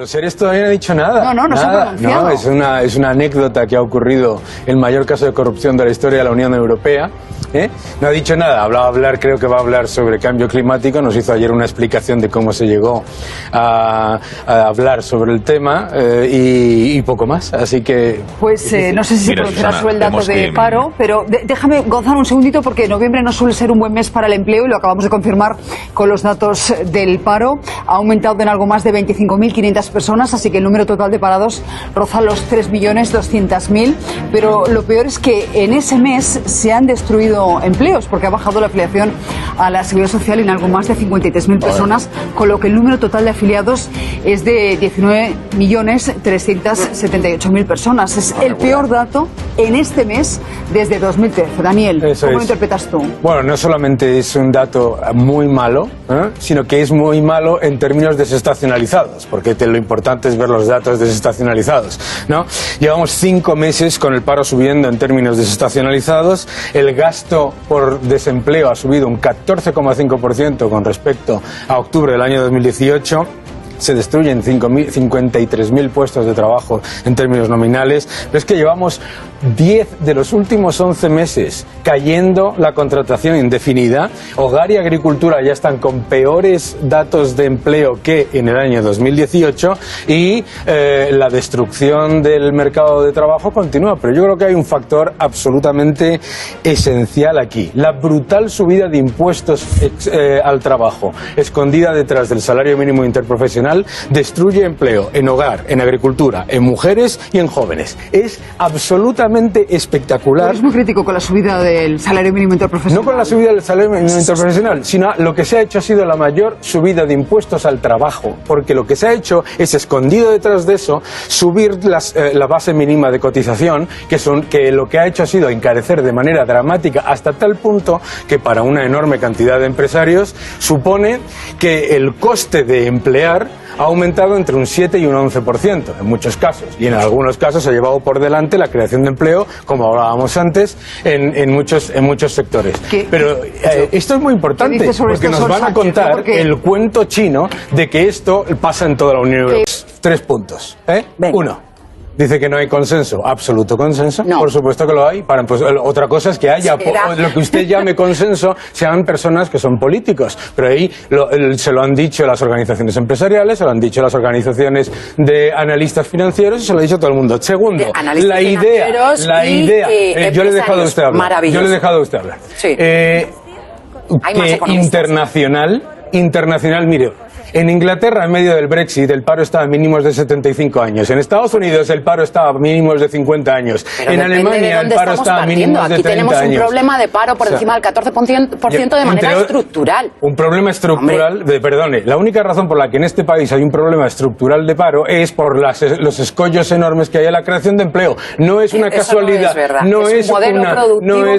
los seres todavía no ha dicho nada. No se ha pronunciado. No, es una anécdota que ha ocurrido, el mayor caso de corrupción de la historia de la Unión Europea. No ha dicho nada, creo que va a hablar sobre cambio climático, nos hizo ayer una explicación de cómo se llegó a hablar sobre el tema y poco más, así que... Pues no sé si se pronunciará sobre el dato de paro, pero déjame, Gonzalo, un segundito, porque noviembre no suele ser un buen mes para el empleo y lo acabamos de confirmar con los datos del paro. Ha aumentado en algo más de 25.500 personas, así que el número total de parados roza los 3.200.000, pero lo peor es que en ese mes se han destruido empleos, porque ha bajado la afiliación a la Seguridad Social en algo más de 53.000 personas, con lo que el número total de afiliados es de 19.378.000 personas. Es el peor dato en este mes desde 2013. Daniel, ¿cómo lo interpretas tú? Bueno, no solamente es un dato muy malo, sino que es muy malo en términos desestacionalizados, porque lo importante es ver los datos desestacionalizados, ¿no? Llevamos 5 meses con el paro subiendo en términos desestacionalizados, el gasto por desempleo ha subido un 14,5% con respecto a octubre del año 2018. Se destruyen 53.000 puestos de trabajo en términos nominales, pero es que llevamos 10 de los últimos 11 meses cayendo la contratación indefinida. Hogar y agricultura ya están con peores datos de empleo que en el año 2018 y la destrucción del mercado de trabajo continúa, pero yo creo que hay un factor absolutamente esencial aquí: la brutal subida de impuestos al trabajo, escondida detrás del salario mínimo interprofesional, destruye empleo en hogar, en agricultura, en mujeres y en jóvenes. Es absolutamente espectacular. Pero es muy crítico con la subida del salario mínimo interprofesional. No con la subida del salario mínimo interprofesional, sino lo que se ha hecho ha sido la mayor subida de impuestos al trabajo, porque lo que se ha hecho es, escondido detrás de eso, subir la base mínima de cotización, que lo que ha hecho ha sido encarecer de manera dramática, hasta tal punto que para una enorme cantidad de empresarios supone que el coste de emplear ha aumentado entre un 7 y un 11% en muchos casos, y en algunos casos ha llevado por delante la creación de empleo, como hablábamos antes, en muchos sectores. Pero esto es muy importante, porque nos van a contar el cuento chino de que esto pasa en toda la Unión Europea. 3 puntos. 1. Dice que no hay consenso. Absoluto consenso. No. Por supuesto que lo hay. Pues, otra cosa es que haya lo que usted llame consenso, sean personas que son políticos. Pero ahí se lo han dicho las organizaciones empresariales, se lo han dicho las organizaciones de analistas financieros y se lo ha dicho todo el mundo. Segundo, la idea. Yo le he dejado a usted hablar. Sí. Que internacional, mire. En Inglaterra, en medio del Brexit, el paro estaba a mínimos de 75 años. En Estados Unidos, el paro estaba a mínimos de 50 años. Pero en Alemania, el paro estaba a mínimos de 30 años. Aquí tenemos un problema de paro por encima del 14% de manera estructural. Un problema estructural, perdone, la única razón por la que en este país hay un problema estructural de paro es por los escollos enormes que hay en la creación de empleo. No es una casualidad. No es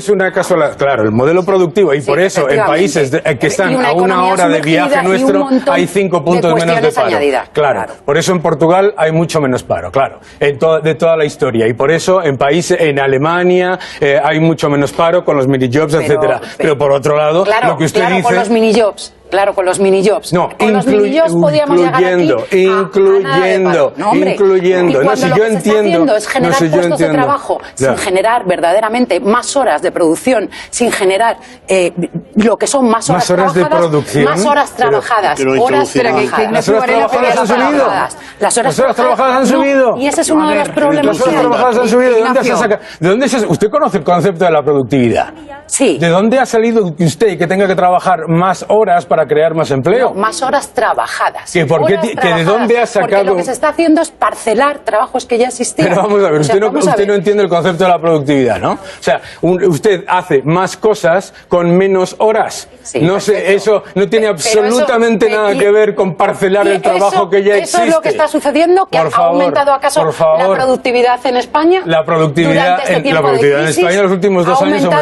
una casualidad. Claro, el modelo productivo. Y por eso, en países que están a una hora de viaje nuestro, hay 5 puntos menos de paro. Claro, por eso en Portugal hay mucho menos paro, claro, de toda la historia. Y por eso en Alemania hay mucho menos paro con los minijobs, etcétera. Pero por otro lado, lo que usted dice... con los minijobs. Claro, con los minijobs. No, con los minijobs podíamos llegar aquí incluyendo. No, si yo entiendo es generar puestos de trabajo sin generar verdaderamente más horas de producción, sin generar lo que son más horas de producción, más horas tratrabajadas. Las horas trabajadas han subido. Las horas trabajadas han subido. Y ese es uno de los problemas. Las horas trabajadas han subido. ¿De dónde se saca? ¿Usted conoce el concepto de la productividad? Sí. ¿De dónde ha salido usted que tenga que trabajar más horas para crear más empleo? No, más horas trabajadas. ¿Que de dónde ha sacado? Porque lo que se está haciendo es parcelar trabajos que ya existían. Pero vamos a ver, usted no entiende el concepto de la productividad, ¿no? O sea, usted hace más cosas con menos horas. Sí, no sé, eso no tiene absolutamente nada que ver con parcelar el trabajo que ya existe. ¿Eso es lo que está sucediendo? ¿Que ha aumentado acaso la productividad en España? La productividad en España en los últimos 2 años ha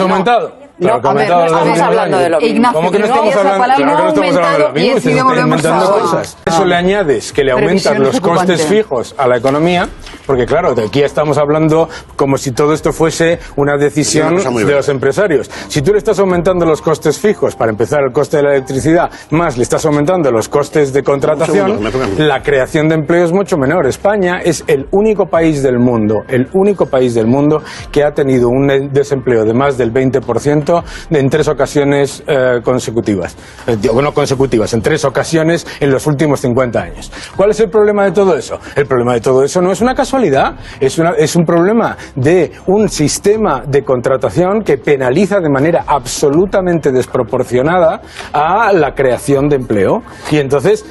aumentado. Claro, no estamos hablando de lo mismo. Ignacio, ¿cómo que no estamos hablando de lo mismo? Usted está inventando cosas. Eso le añades que le aumentan los costes fijos a la economía, porque claro, de aquí estamos hablando como si todo esto fuese una decisión de los empresarios. Si tú le estás aumentando los costes fijos, para empezar el coste de la electricidad, más le estás aumentando los costes de contratación, la creación de empleo es mucho menor. España es el único país del mundo que ha tenido un desempleo de más del 20% en 3 ocasiones consecutivas. No consecutivas, en 3 ocasiones en los últimos 50 años. ¿Cuál es el problema de todo eso? El problema de todo eso no es una casualidad, es un problema de un sistema de contratación que penaliza de manera absolutamente desproporcionada a la creación de empleo. Y entonces,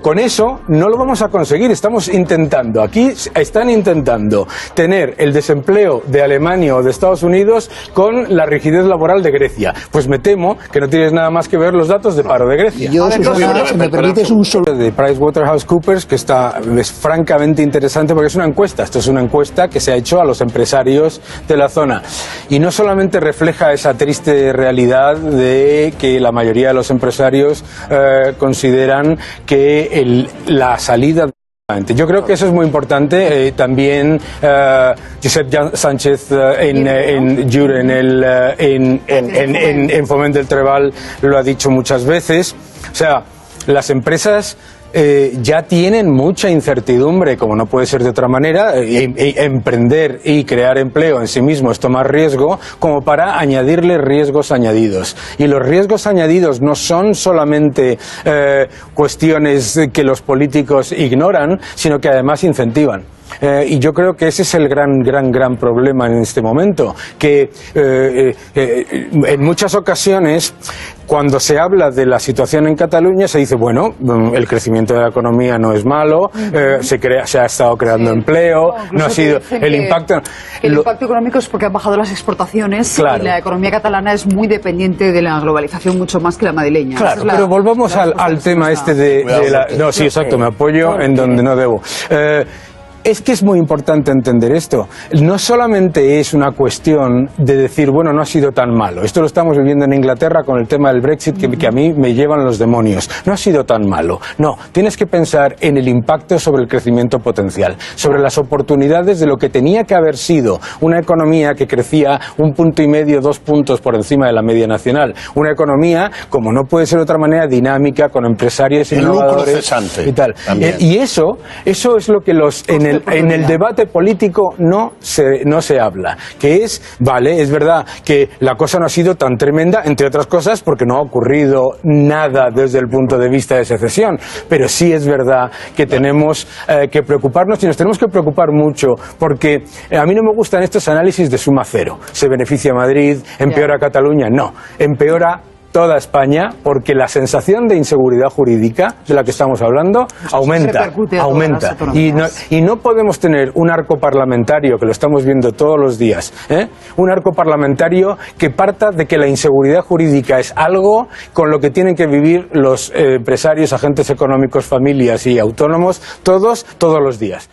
con eso no lo vamos a conseguir. Están intentando tener el desempleo de Alemania o de Estados Unidos con la rigidez laboral de Grecia. Pues me temo que no tienes nada más que ver los datos de paro de Grecia. Yo, Susana, si me permites un solo... De PricewaterhouseCoopers, que es francamente interesante porque es una encuesta. Esto es una encuesta que se ha hecho a los empresarios de la zona. Y no solamente refleja esa triste realidad de que la mayoría de los empresarios consideran que la salida... Yo creo que eso es muy importante. También Josep Sánchez en Foment del Treball lo ha dicho muchas veces. O sea, las empresas ya tienen mucha incertidumbre, como no puede ser de otra manera. Emprender y crear empleo en sí mismo es tomar riesgo, como para añadirle riesgos añadidos. Y los riesgos añadidos no son solamente cuestiones que los políticos ignoran, sino que además incentivan. Y yo creo que ese es el gran problema en este momento, que en muchas ocasiones, cuando se habla de la situación en Cataluña, se dice, bueno, el crecimiento de la economía no es malo, se ha estado creando empleo, no ha sido el impacto... El impacto económico es porque han bajado las exportaciones, claro. Y la economía catalana es muy dependiente de la globalización mucho más que la madrileña. Claro, pero volvamos al tema este de la... No, sí, exacto, me apoyo en donde no debo. Es que es muy importante entender esto. No solamente es una cuestión de decir, bueno, no ha sido tan malo. Esto lo estamos viviendo en Inglaterra con el tema del Brexit, que a mí me llevan los demonios. No ha sido tan malo. No, tienes que pensar en el impacto sobre el crecimiento potencial, sobre las oportunidades de lo que tenía que haber sido una economía que crecía 1,5 puntos, 2 puntos por encima de la media nacional. Una economía, como no puede ser de otra manera, dinámica, con empresarios innovadores y tal. Y eso es lo que en el debate político no se habla, que es verdad que la cosa no ha sido tan tremenda, entre otras cosas porque no ha ocurrido nada desde el punto de vista de secesión, pero sí es verdad que tenemos que preocuparnos, y nos tenemos que preocupar mucho, porque a mí no me gustan estos análisis de suma cero. Se beneficia Madrid, empeora Cataluña, no, empeora toda España, porque la sensación de inseguridad jurídica de la que estamos hablando aumenta. Y no podemos tener un arco parlamentario, que lo estamos viendo todos los días, un arco parlamentario que parta de que la inseguridad jurídica es algo con lo que tienen que vivir los empresarios, agentes económicos, familias y autónomos, todos los días.